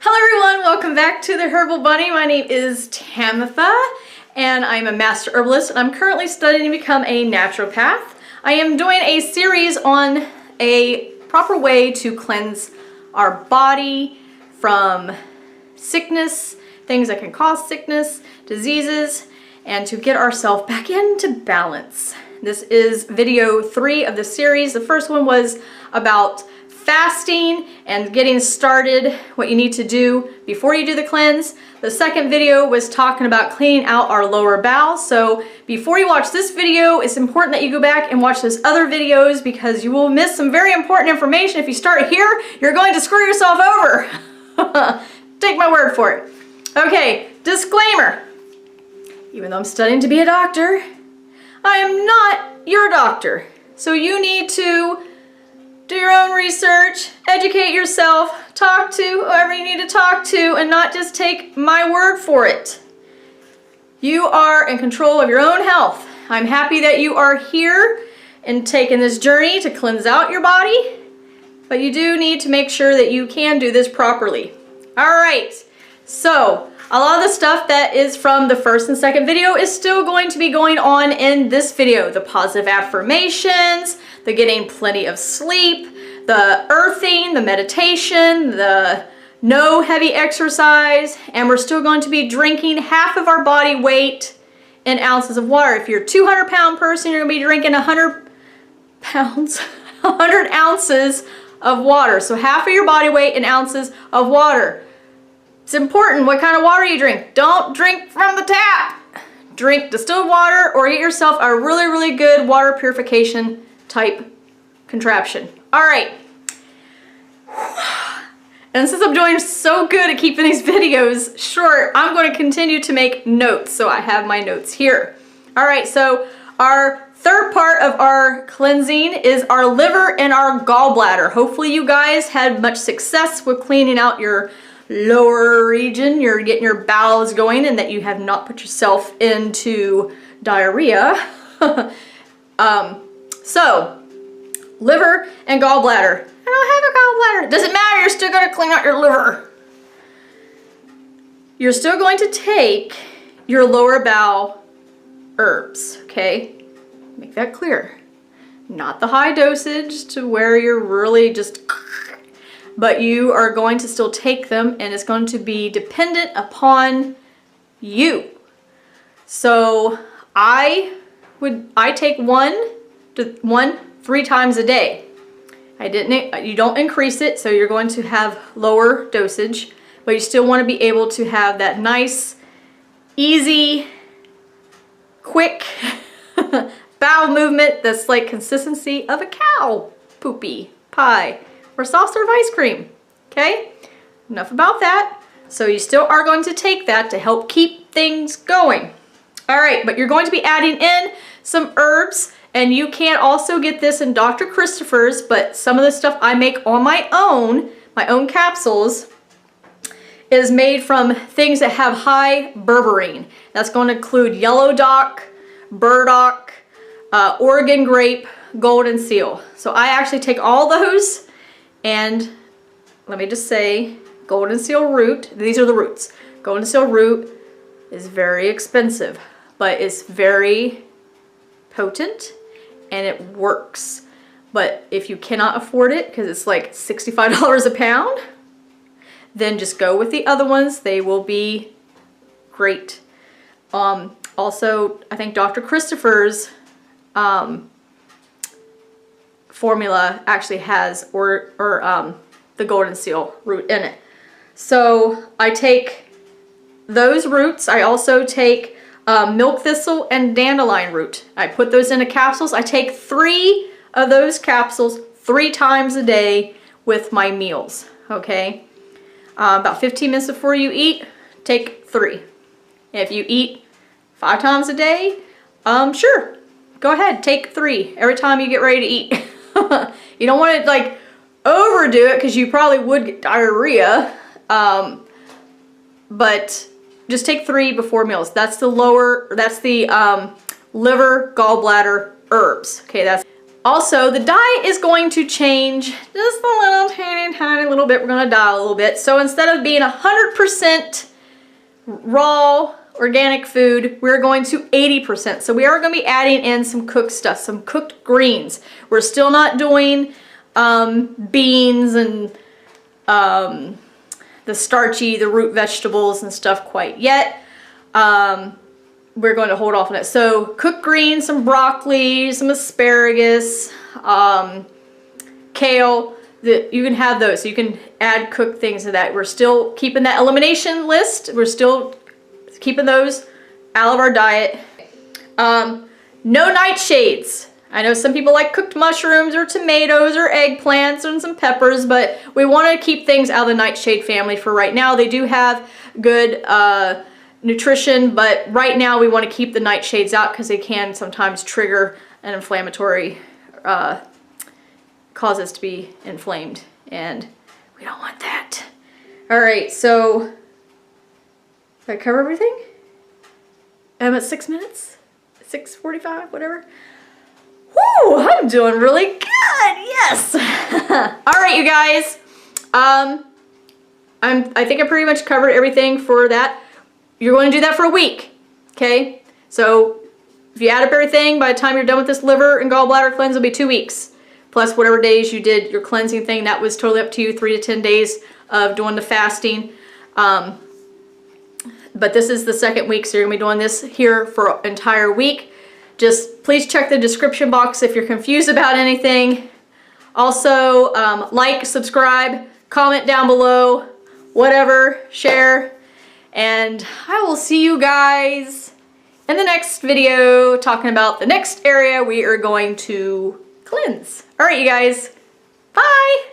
Hello everyone, welcome back to the Herbal Bunny. My name is Tamitha and I'm a master herbalist and I'm currently studying to become a naturopath. I am doing a series on a proper way to cleanse our body from sickness, things that can cause sickness, diseases, and to get ourselves back into balance. This is video 3 of the series. The first one was about fasting and getting started, what you need to do before you do the cleanse. The second video was talking about cleaning out our lower bowel. So before you watch this video, it's important that you go back and watch those other videos because you will miss some very important information. If you start here, you're going to screw yourself over. Take my word for it. Okay, disclaimer. Even though I'm studying to be a doctor, I am not your doctor. So you need to do your own research, educate yourself, talk to whoever you need to talk to, and not just take my word for it. You are in control of your own health. I'm happy that you are here and taking this journey to cleanse out your body, but you do need to make sure that you can do this properly. All right, so a lot of the stuff that is from the first and second video is still going to be going on in this video. The positive affirmations, the getting plenty of sleep, the earthing, the meditation, the no heavy exercise, and we're still going to be drinking half of our body weight in ounces of water. If you're a 200-pound person, you're going to be drinking 100 pounds, 100 ounces of water. So half of your body weight in ounces of water. It's important what kind of water you drink. Don't drink from the tap. Drink distilled water or get yourself a really, really good water purification type contraption. All right. And since I'm doing so good at keeping these videos short, I'm going to continue to make notes. So I have my notes here. All right, so our third part of our cleansing is our liver and our gallbladder. Hopefully you guys had much success with cleaning out your lower region, you're getting your bowels going, and that you have not put yourself into diarrhea. So, liver and gallbladder. I don't have a gallbladder. Doesn't matter, you're still going to clean out your liver. You're still going to take your lower bowel herbs, okay? Make that clear. Not the high dosage to where you're really just... But you are going to still take them and it's going to be dependent upon you. So I take one to 3 times a day. You don't increase it, so you're going to have lower dosage, but you still want to be able to have that nice, easy, quick bowel movement that's like consistency of a cow poopy pie or soft serve ice cream. Okay, enough about that. So you still are going to take that to help keep things going. All right, but you're going to be adding in some herbs, and you can also get this in Dr. Christopher's, but some of the stuff I make on my own capsules is made from things that have high berberine. That's going to include yellow dock, burdock, Oregon grape, golden seal. So I actually take all those, and let me just say, golden seal root, these are the roots. Golden seal root is very expensive, but it's very potent and it works. But if you cannot afford it, because it's like $65 a pound, then just go with the other ones. They will be great. Also, I think Dr. Christopher's formula actually has the golden seal root in it. So I take those roots. I also take milk thistle and dandelion root. I put those into capsules. I take 3 of those capsules 3 times a day with my meals. Okay, about 15 minutes before you eat, take 3. If you eat 5 times a day, sure, go ahead, take 3 every time you get ready to eat. You don't want to like overdo it because you probably would get diarrhea, but just take 3 before meals. That's the liver, gallbladder herbs. Okay, that's Also, the diet is going to change just a little tiny little bit. We're gonna dial a little bit. So instead of being 100% raw organic food, we're going to 80%. So we are gonna be adding in some cooked stuff, some cooked greens. We're still not doing beans and the starchy, the root vegetables and stuff quite yet. We're going to hold off on it. So cooked greens, some broccoli, some asparagus, kale, you can have those. So you can add cooked things to that. We're still keeping that elimination list. We're still keeping those out of our diet. No nightshades. I know some people like cooked mushrooms or tomatoes or eggplants and some peppers, but we want to keep things out of the nightshade family for right now. They do have good nutrition, but right now we want to keep the nightshades out because they can sometimes trigger an inflammatory, cause us to be inflamed, and we don't want that. All right, so did I cover everything? I'm at 6 minutes, 6:45, whatever. Woo, I'm doing really good, yes. All right, you guys, I think I pretty much covered everything for that. You're going to do that for a week, okay? So if you add up everything, by the time you're done with this liver and gallbladder cleanse, it'll be 2 weeks. Plus whatever days you did your cleansing thing, that was totally up to you, 3 to 10 days of doing the fasting. But this is the second week, so you're gonna be doing this here for an entire week. Just please check the description box if you're confused about anything. Also, like, subscribe, comment down below, whatever, share. And I will see you guys in the next video talking about the next area we are going to cleanse. All right, you guys, bye.